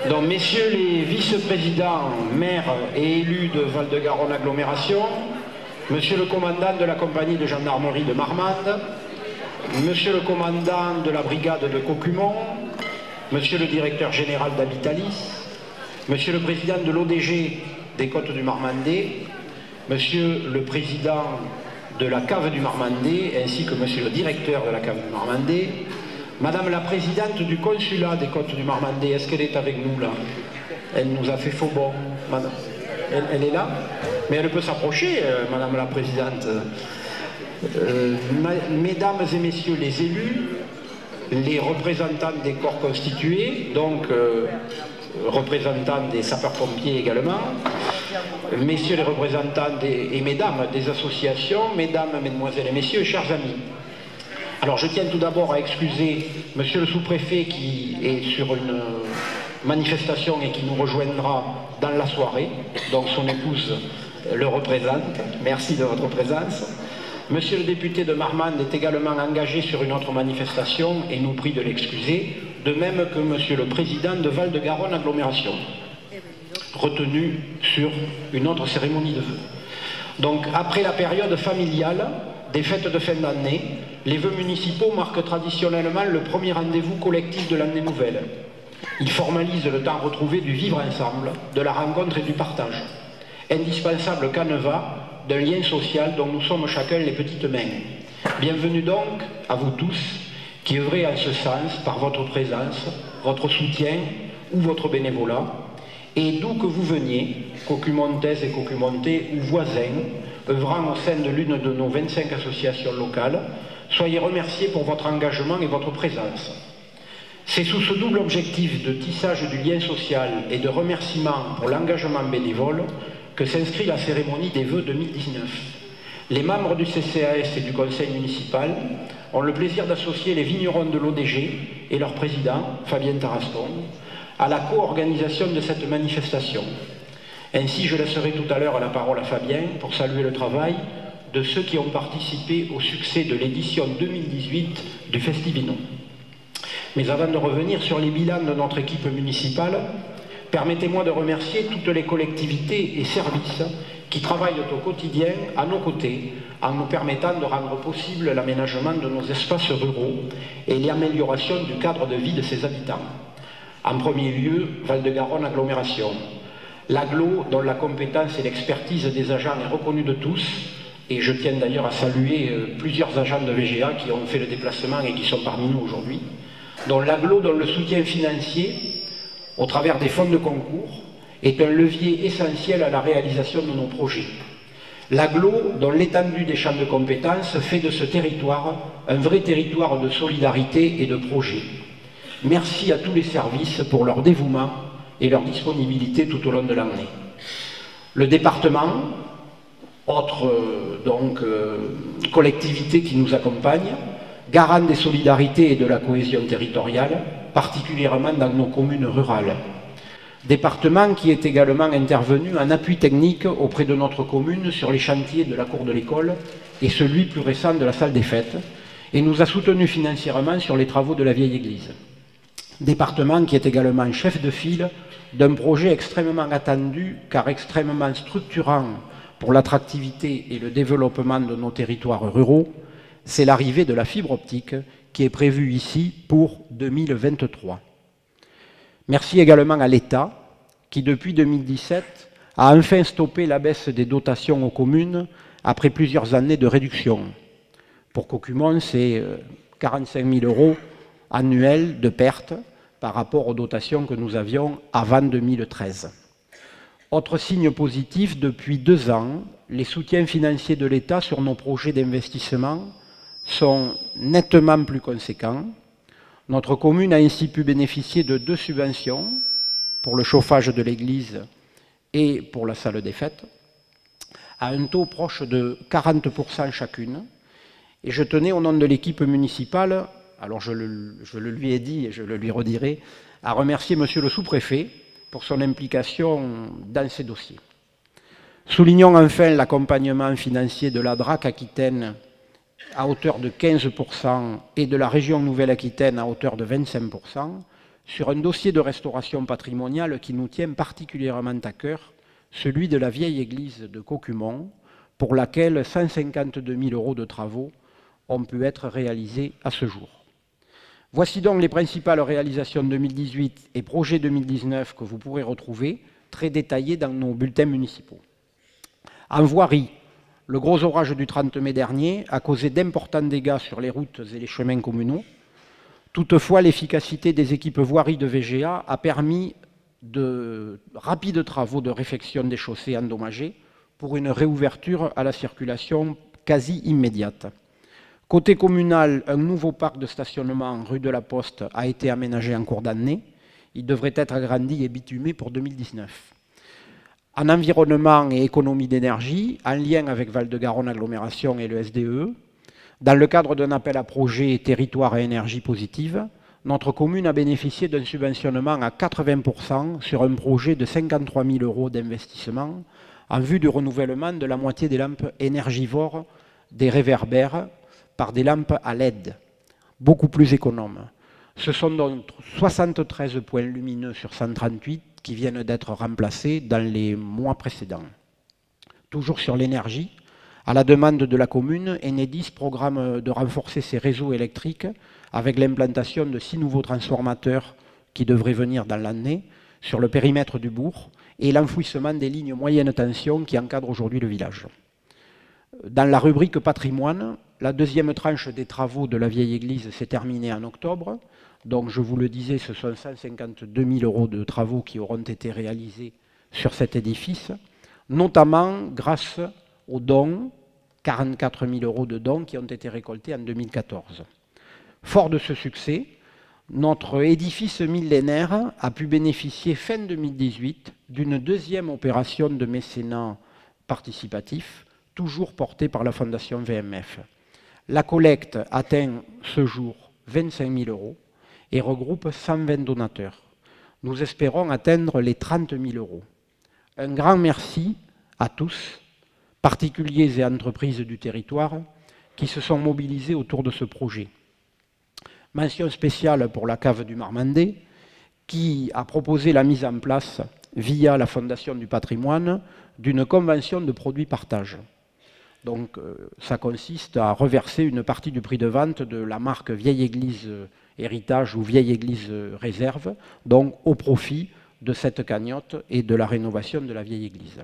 Donc, messieurs les vice-présidents, maires et élus de Val-de-Garonne Agglomération, monsieur le commandant de la compagnie de gendarmerie de Marmande, monsieur le commandant de la brigade de Cocumont, monsieur le directeur général d'Habitalis, monsieur le président de l'ODG des Côtes du Marmandais, monsieur le président de la cave du Marmandais, ainsi que monsieur le directeur de la cave du Marmandais, madame la présidente du consulat des Côtes du Marmandais, est-ce qu'elle est avec nous là? Elle nous a fait faux bon, madame. Elle est là? Mais elle peut s'approcher, madame la présidente. Mesdames et messieurs les élus, les représentants des corps constitués, donc représentants des sapeurs-pompiers également, messieurs les représentants et mesdames des associations, mesdames, mesdemoiselles et messieurs, chers amis. Alors je tiens tout d'abord à excuser monsieur le sous-préfet qui est sur une manifestation et qui nous rejoindra dans la soirée, donc son épouse le représente. Merci de votre présence. Monsieur le député de Marmande est également engagé sur une autre manifestation et nous prie de l'excuser, de même que monsieur le président de Val-de-Garonne Agglomération, retenu sur une autre cérémonie de vœux. Donc après la période familiale des fêtes de fin d'année, les vœux municipaux marquent traditionnellement le premier rendez-vous collectif de l'année nouvelle. Ils formalisent le temps retrouvé du vivre ensemble, de la rencontre et du partage. Indispensable canevas d'un lien social dont nous sommes chacun les petites mains. Bienvenue donc à vous tous qui œuvrez en ce sens par votre présence, votre soutien ou votre bénévolat, et d'où que vous veniez, cocumontaises et cocumontais ou voisins, œuvrant au sein de l'une de nos 25 associations locales, soyez remerciés pour votre engagement et votre présence. C'est sous ce double objectif de tissage du lien social et de remerciement pour l'engagement bénévole que s'inscrit la cérémonie des vœux 2019. Les membres du CCAS et du conseil municipal ont le plaisir d'associer les vignerons de l'ODG et leur président, Fabien Tarascon, à la co-organisation de cette manifestation. Ainsi, je laisserai tout à l'heure la parole à Fabien pour saluer le travail de ceux qui ont participé au succès de l'édition 2018 du Festivino. Mais avant de revenir sur les bilans de notre équipe municipale, permettez-moi de remercier toutes les collectivités et services qui travaillent au quotidien à nos côtés en nous permettant de rendre possible l'aménagement de nos espaces ruraux et l'amélioration du cadre de vie de ses habitants. En premier lieu, Val-de-Garonne Agglomération. L'agglo, dont la compétence et l'expertise des agents est reconnue de tous, et je tiens d'ailleurs à saluer plusieurs agents de VGA qui ont fait le déplacement et qui sont parmi nous aujourd'hui, dont l'agglo, dont le soutien financier, au travers des fonds de concours, est un levier essentiel à la réalisation de nos projets. L'agglo, dont l'étendue des champs de compétences fait de ce territoire un vrai territoire de solidarité et de projet. Merci à tous les services pour leur dévouement et leur disponibilité tout au long de l'année. Le département, autre collectivité qui nous accompagne, garant des solidarités et de la cohésion territoriale, particulièrement dans nos communes rurales. Département qui est également intervenu en appui technique auprès de notre commune sur les chantiers de la cour de l'école et celui plus récent de la salle des fêtes, et nous a soutenus financièrement sur les travaux de la vieille église. Département qui est également chef de file d'un projet extrêmement attendu car extrêmement structurant pour l'attractivité et le développement de nos territoires ruraux, c'est l'arrivée de la fibre optique qui est prévue ici pour 2023. Merci également à l'État qui, depuis 2017, a enfin stoppé la baisse des dotations aux communes après plusieurs années de réduction. Pour Cocumont, c'est 45 000 € annuels de pertes par rapport aux dotations que nous avions avant 2013. Autre signe positif, depuis 2 ans, les soutiens financiers de l'État sur nos projets d'investissement sont nettement plus conséquents. Notre commune a ainsi pu bénéficier de 2 subventions pour le chauffage de l'église et pour la salle des fêtes, à un taux proche de 40% chacune. Et je tenais, au nom de l'équipe municipale, alors je le lui ai dit et je le lui redirai, à remercier monsieur le sous-préfet pour son implication dans ces dossiers. Soulignons enfin l'accompagnement financier de la DRAC Aquitaine à hauteur de 15% et de la région Nouvelle-Aquitaine à hauteur de 25% sur un dossier de restauration patrimoniale qui nous tient particulièrement à cœur, celui de la vieille église de Cocumont, pour laquelle 152 000 € de travaux ont pu être réalisés à ce jour. Voici donc les principales réalisations 2018 et projets 2019 que vous pourrez retrouver très détaillés dans nos bulletins municipaux. En voirie, le gros orage du 30 mai dernier a causé d'importants dégâts sur les routes et les chemins communaux. Toutefois, l'efficacité des équipes voirie de VGA a permis de rapides travaux de réfection des chaussées endommagées pour une réouverture à la circulation quasi immédiate. Côté communal, un nouveau parc de stationnement rue de la Poste a été aménagé en cours d'année. Il devrait être agrandi et bitumé pour 2019. En environnement et économie d'énergie, en lien avec Val-de-Garonne Agglomération et le SDE, dans le cadre d'un appel à projet Territoire à énergie positive, notre commune a bénéficié d'un subventionnement à 80% sur un projet de 53 000 € d'investissement en vue du renouvellement de la moitié des lampes énergivores des réverbères par des lampes à LED, beaucoup plus économes. Ce sont donc 73 points lumineux sur 138 qui viennent d'être remplacés dans les mois précédents. Toujours sur l'énergie, à la demande de la commune, Enedis programme de renforcer ses réseaux électriques avec l'implantation de 6 nouveaux transformateurs qui devraient venir dans l'année sur le périmètre du bourg et l'enfouissement des lignes moyenne tension qui encadrent aujourd'hui le village. Dans la rubrique patrimoine, la deuxième tranche des travaux de la vieille église s'est terminée en octobre. Donc, je vous le disais, ce sont 152 000 € de travaux qui auront été réalisés sur cet édifice, notamment grâce aux dons, 44 000 € de dons qui ont été récoltés en 2014. Fort de ce succès, notre édifice millénaire a pu bénéficier fin 2018 d'une deuxième opération de mécénat participatif, toujours portée par la Fondation VMF. La collecte atteint ce jour 25 000 € et regroupe 120 donateurs. Nous espérons atteindre les 30 000 €. Un grand merci à tous, particuliers et entreprises du territoire, qui se sont mobilisés autour de ce projet. Mention spéciale pour la cave du Marmandais, qui a proposé la mise en place, via la Fondation du patrimoine, d'une convention de produits partage. Donc, ça consiste à reverser une partie du prix de vente de la marque Vieille Église Héritage ou Vieille Église Réserve, donc au profit de cette cagnotte et de la rénovation de la Vieille Église.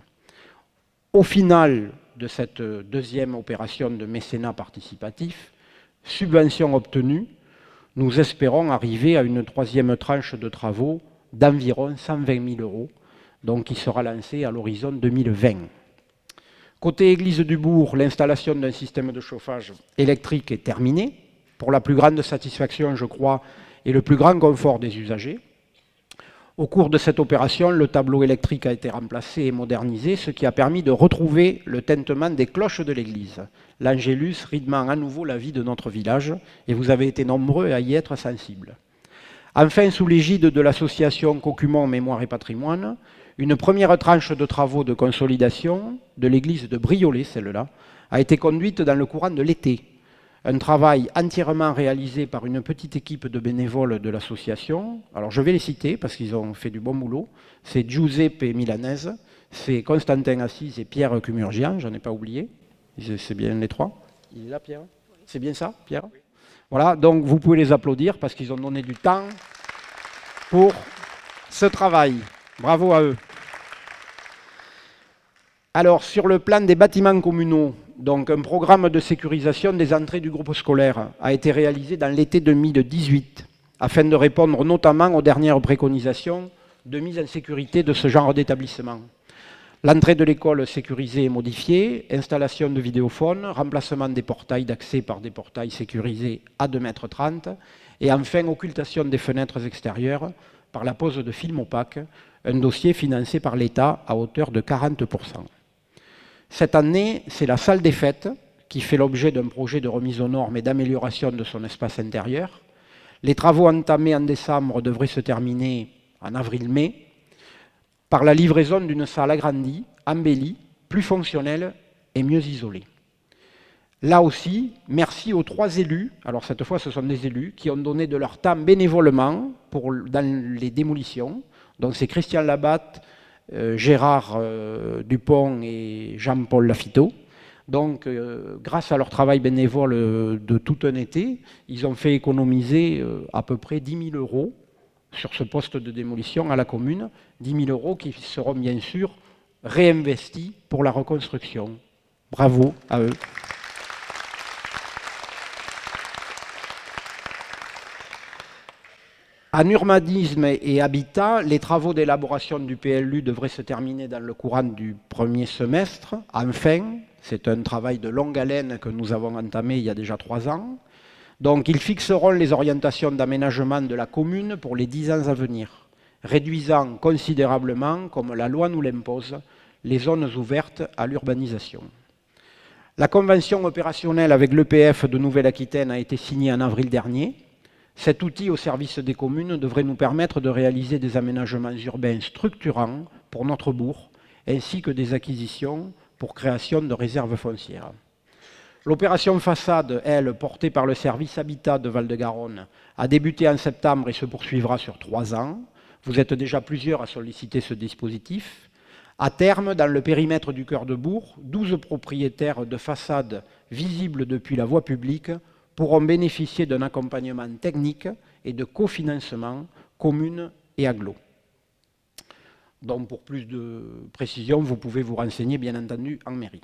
Au final de cette deuxième opération de mécénat participatif, subvention obtenue, nous espérons arriver à une troisième tranche de travaux d'environ 120 000 €, donc qui sera lancée à l'horizon 2020. Côté église du bourg, l'installation d'un système de chauffage électrique est terminée, pour la plus grande satisfaction, je crois, et le plus grand confort des usagers. Au cours de cette opération, le tableau électrique a été remplacé et modernisé, ce qui a permis de retrouver le tintement des cloches de l'église. L'Angélus rythmant à nouveau la vie de notre village, et vous avez été nombreux à y être sensibles. Enfin, sous l'égide de l'association Cocumont Mémoire et Patrimoine, une première tranche de travaux de consolidation de l'église de Briolet, celle-là, a été conduite dans le courant de l'été. Un travail entièrement réalisé par une petite équipe de bénévoles de l'association. Alors je vais les citer parce qu'ils ont fait du bon boulot. C'est Giuseppe Milanese, c'est Constantin Assis et Pierre Cumurgian, j'en ai pas oublié. C'est bien les trois. Il est là, Pierre? C'est bien ça, Pierre? Oui. Voilà, donc vous pouvez les applaudir parce qu'ils ont donné du temps pour ce travail. Bravo à eux. Alors, sur le plan des bâtiments communaux, donc un programme de sécurisation des entrées du groupe scolaire a été réalisé dans l'été 2018, afin de répondre notamment aux dernières préconisations de mise en sécurité de ce genre d'établissement. L'entrée de l'école sécurisée et modifiée, installation de vidéophones, remplacement des portails d'accès par des portails sécurisés à 2,30 m, et enfin occultation des fenêtres extérieures par la pose de films opaques, un dossier financé par l'État à hauteur de 40%. Cette année, c'est la salle des fêtes qui fait l'objet d'un projet de remise aux normes et d'amélioration de son espace intérieur. Les travaux entamés en décembre devraient se terminer en avril-mai par la livraison d'une salle agrandie, embellie, plus fonctionnelle et mieux isolée. Là aussi, merci aux 3 élus, alors cette fois ce sont des élus, qui ont donné de leur temps bénévolement dans les démolitions. Donc c'est Christian Labatte, Gérard Dupont et Jean-Paul Lafiteau. Donc grâce à leur travail bénévole de tout un été, ils ont fait économiser à peu près 10 000 € sur ce poste de démolition à la commune. 10 000 € qui seront bien sûr réinvestis pour la reconstruction. Bravo à eux. En urbanisme et habitat, les travaux d'élaboration du PLU devraient se terminer dans le courant du premier semestre. Enfin, c'est un travail de longue haleine que nous avons entamé il y a déjà 3 ans. Donc, ils fixeront les orientations d'aménagement de la commune pour les 10 ans à venir, réduisant considérablement, comme la loi nous l'impose, les zones ouvertes à l'urbanisation. La convention opérationnelle avec l'EPF de Nouvelle-Aquitaine a été signée en avril dernier. Cet outil au service des communes devrait nous permettre de réaliser des aménagements urbains structurants pour notre bourg, ainsi que des acquisitions pour création de réserves foncières. L'opération façade, elle, portée par le service Habitat de Val-de-Garonne, a débuté en septembre et se poursuivra sur 3 ans. Vous êtes déjà plusieurs à solliciter ce dispositif. À terme, dans le périmètre du cœur de bourg, 12 propriétaires de façades visibles depuis la voie publique pourront bénéficier d'un accompagnement technique et de cofinancement communes et agglo. Donc pour plus de précision, vous pouvez vous renseigner bien entendu en mairie.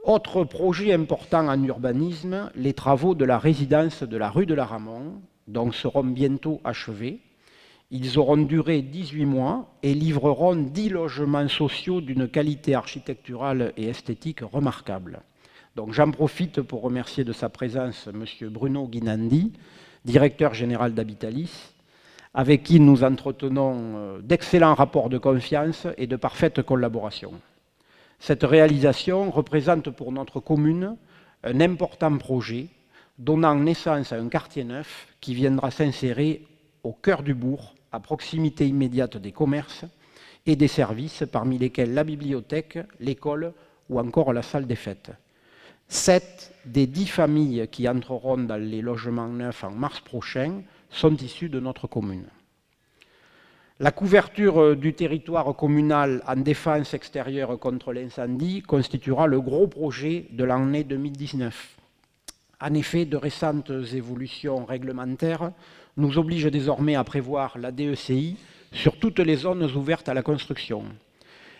Autre projet important en urbanisme, les travaux de la résidence de la rue de la Ramon donc, seront bientôt achevés. Ils auront duré 18 mois et livreront 10 logements sociaux d'une qualité architecturale et esthétique remarquable. Donc j'en profite pour remercier de sa présence M. Bruno Guinandi, directeur général d'Habitalis, avec qui nous entretenons d'excellents rapports de confiance et de parfaite collaboration. Cette réalisation représente pour notre commune un important projet donnant naissance à un quartier neuf qui viendra s'insérer au cœur du bourg, à proximité immédiate des commerces et des services, parmi lesquels la bibliothèque, l'école ou encore la salle des fêtes. 7 des 10 familles qui entreront dans les logements neufs en mars prochain sont issues de notre commune. La couverture du territoire communal en défense extérieure contre l'incendie constituera le gros projet de l'année 2019. En effet, de récentes évolutions réglementaires nous obligent désormais à prévoir la DECI sur toutes les zones ouvertes à la construction.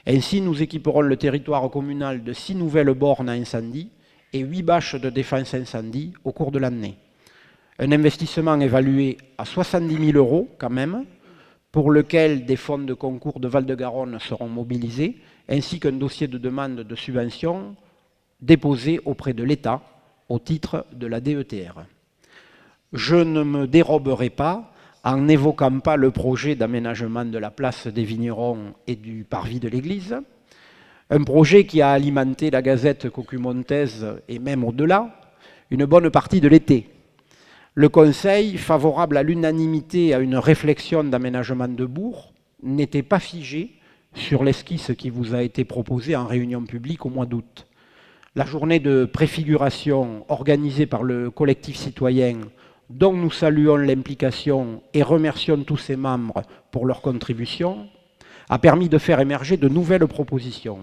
Ainsi, nous équiperons le territoire communal de 6 nouvelles bornes à incendie et 8 bâches de défense incendie au cours de l'année. Un investissement évalué à 70 000 € quand même, pour lequel des fonds de concours de Val-de-Garonne seront mobilisés, ainsi qu'un dossier de demande de subvention déposé auprès de l'État au titre de la DETR. Je ne me déroberai pas en n'évoquant pas le projet d'aménagement de la place des Vignerons et du parvis de l'église, un projet qui a alimenté la Gazette cocumontaise et même au-delà, une bonne partie de l'été. Le Conseil, favorable à l'unanimité à une réflexion d'aménagement de bourg, n'était pas figé sur l'esquisse qui vous a été proposée en réunion publique au mois d'août. La journée de préfiguration organisée par le collectif citoyen, dont nous saluons l'implication et remercions tous ses membres pour leur contribution, a permis de faire émerger de nouvelles propositions.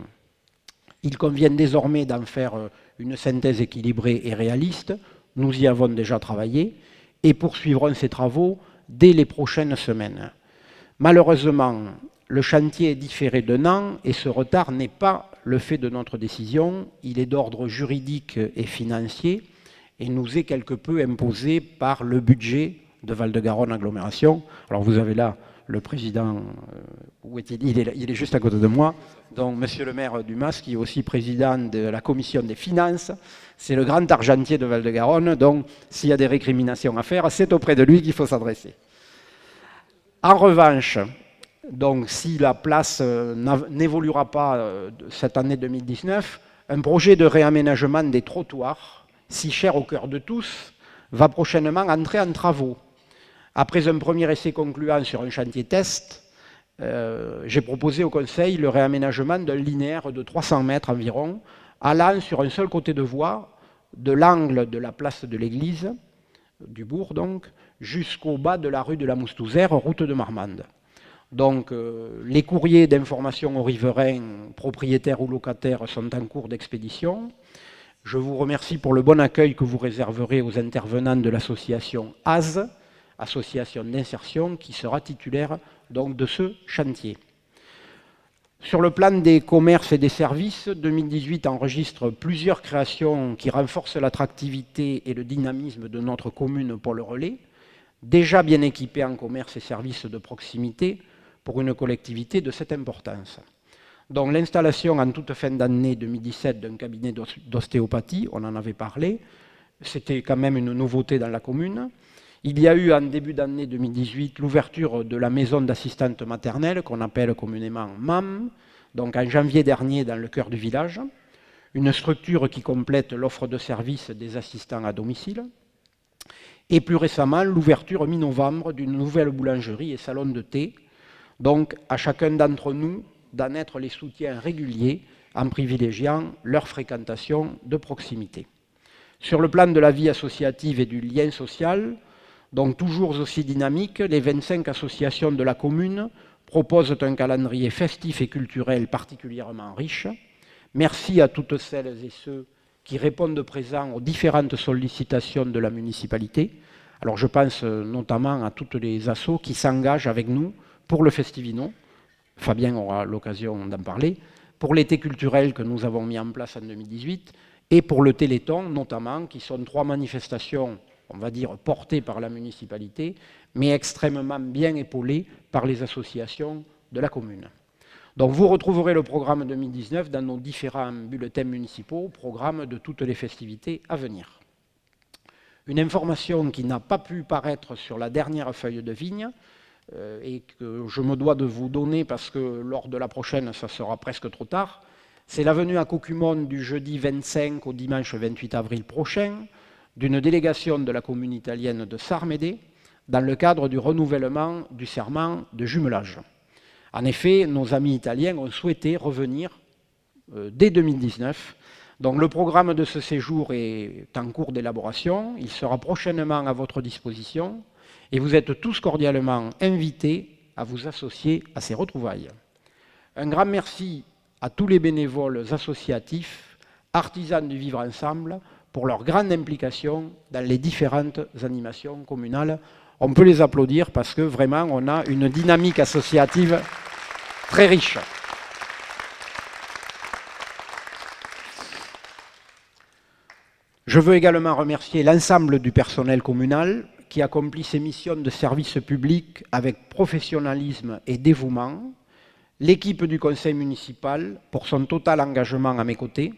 Il convient désormais d'en faire une synthèse équilibrée et réaliste. Nous y avons déjà travaillé et poursuivrons ces travaux dès les prochaines semaines. Malheureusement, le chantier est différé d'1 an et ce retard n'est pas le fait de notre décision. Il est d'ordre juridique et financier et nous est quelque peu imposé par le budget de Val-de-Garonne Agglomération. Alors vous avez là le président, où est-il ? Il est juste à côté de moi, donc monsieur le maire Dumas, qui est aussi président de la commission des finances. C'est le grand argentier de Val-de-Garonne, donc s'il y a des récriminations à faire, c'est auprès de lui qu'il faut s'adresser. En revanche, donc si la place n'évoluera pas cette année 2019, un projet de réaménagement des trottoirs, si cher au cœur de tous, va prochainement entrer en travaux. Après un premier essai concluant sur un chantier test, j'ai proposé au Conseil le réaménagement d'un linéaire de 300 mètres environ allant sur un seul côté de voie, de l'angle de la place de l'église, du bourg donc, jusqu'au bas de la rue de la Moustouzère, route de Marmande. Donc les courriers d'information aux riverains, propriétaires ou locataires, sont en cours d'expédition. Je vous remercie pour le bon accueil que vous réserverez aux intervenants de l'association AZ, association d'insertion, qui sera titulaire donc de ce chantier. Sur le plan des commerces et des services, 2018 enregistre plusieurs créations qui renforcent l'attractivité et le dynamisme de notre commune pour le relais, déjà bien équipée en commerces et services de proximité pour une collectivité de cette importance. Donc l'installation en toute fin d'année 2017 d'un cabinet d'ostéopathie, on en avait parlé, c'était quand même une nouveauté dans la commune. Il y a eu en début d'année 2018 l'ouverture de la maison d'assistante maternelle qu'on appelle communément MAM, donc en janvier dernier dans le cœur du village, une structure qui complète l'offre de services des assistants à domicile, et plus récemment l'ouverture mi-novembre d'une nouvelle boulangerie et salon de thé, donc à chacun d'entre nous d'en être les soutiens réguliers en privilégiant leur fréquentation de proximité. Sur le plan de la vie associative et du lien social, donc toujours aussi dynamique, les 25 associations de la commune proposent un calendrier festif et culturel particulièrement riche. Merci à toutes celles et ceux qui répondent présent aux différentes sollicitations de la municipalité. Alors je pense notamment à toutes les assos qui s'engagent avec nous pour le Festivino, Fabien aura l'occasion d'en parler, pour l'été culturel que nous avons mis en place en 2018 et pour le Téléthon notamment, qui sont 3 manifestations, on va dire, portées par la municipalité, mais extrêmement bien épaulées par les associations de la commune. Donc vous retrouverez le programme 2019 dans nos différents bulletins municipaux, programme de toutes les festivités à venir. Une information qui n'a pas pu paraître sur la dernière feuille de vigne, et que je me dois de vous donner parce que lors de la prochaine, ça sera presque trop tard, c'est la venue à Cocumon du jeudi 25 au dimanche 28 avril prochain d'une délégation de la commune italienne de Sarmede dans le cadre du renouvellement du serment de jumelage. En effet, nos amis italiens ont souhaité revenir dès 2019. Donc le programme de ce séjour est en cours d'élaboration, il sera prochainement à votre disposition. Et vous êtes tous cordialement invités à vous associer à ces retrouvailles. Un grand merci à tous les bénévoles associatifs, artisans du vivre ensemble, pour leur grande implication dans les différentes animations communales. On peut les applaudir parce que vraiment on a une dynamique associative très riche. Je veux également remercier l'ensemble du personnel communal qui accomplit ses missions de service public avec professionnalisme et dévouement, l'équipe du conseil municipal pour son total engagement à mes côtés,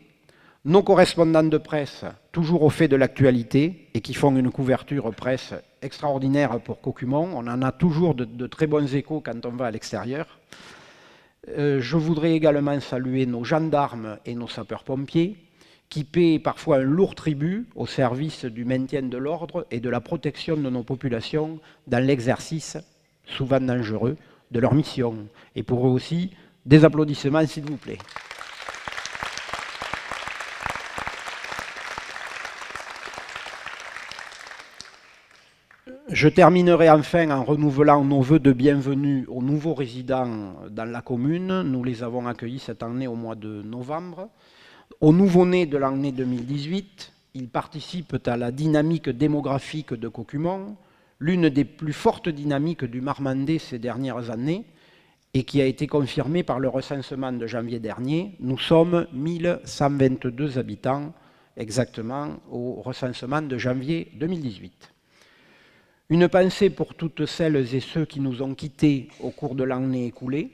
nos correspondants de presse toujours au fait de l'actualité et qui font une couverture presse extraordinaire pour Cocumon. On en a toujours de très bons échos quand on va à l'extérieur. Je voudrais également saluer nos gendarmes et nos sapeurs-pompiers qui paient parfois un lourd tribut au service du maintien de l'ordre et de la protection de nos populations dans l'exercice, souvent dangereux, de leur mission. Et pour eux aussi, des applaudissements s'il vous plaît. Je terminerai enfin en renouvelant nos vœux de bienvenue aux nouveaux résidents dans la commune. Nous les avons accueillis cette année au mois de novembre. Aux nouveau-nés de l'année 2018, ils participent à la dynamique démographique de Cocumon, l'une des plus fortes dynamiques du Marmandais ces dernières années et qui a été confirmée par le recensement de janvier dernier. Nous sommes 1122 habitants exactement au recensement de janvier 2018. Une pensée pour toutes celles et ceux qui nous ont quittés au cours de l'année écoulée.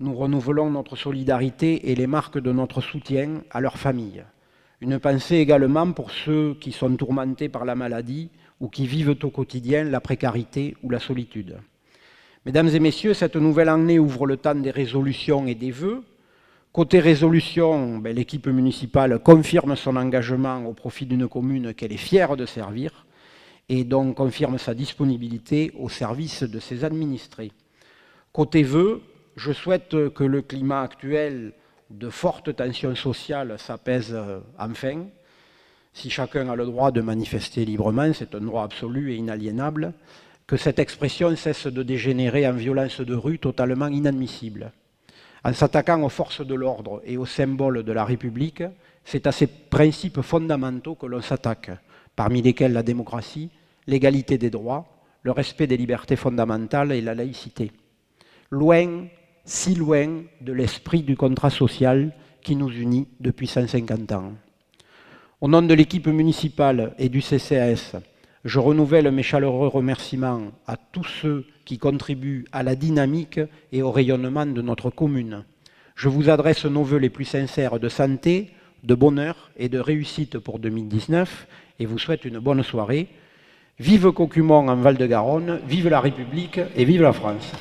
Nous renouvelons notre solidarité et les marques de notre soutien à leurs familles. Une pensée également pour ceux qui sont tourmentés par la maladie ou qui vivent au quotidien la précarité ou la solitude. Mesdames et messieurs, cette nouvelle année ouvre le temps des résolutions et des vœux. Côté résolution, l'équipe municipale confirme son engagement au profit d'une commune qu'elle est fière de servir et donc confirme sa disponibilité au service de ses administrés. Côté vœux, je souhaite que le climat actuel de fortes tensions sociales s'apaisent enfin, si chacun a le droit de manifester librement, c'est un droit absolu et inaliénable, que cette expression cesse de dégénérer en violence de rue totalement inadmissible. En s'attaquant aux forces de l'ordre et aux symboles de la République, c'est à ces principes fondamentaux que l'on s'attaque, parmi lesquels la démocratie, l'égalité des droits, le respect des libertés fondamentales et la laïcité. Loin, si loin de l'esprit du contrat social qui nous unit depuis 150 ans. Au nom de l'équipe municipale et du CCAS, je renouvelle mes chaleureux remerciements à tous ceux qui contribuent à la dynamique et au rayonnement de notre commune. Je vous adresse nos vœux les plus sincères de santé, de bonheur et de réussite pour 2019 et vous souhaite une bonne soirée. Vive Cocumont en Val-de-Garonne, vive la République et vive la France.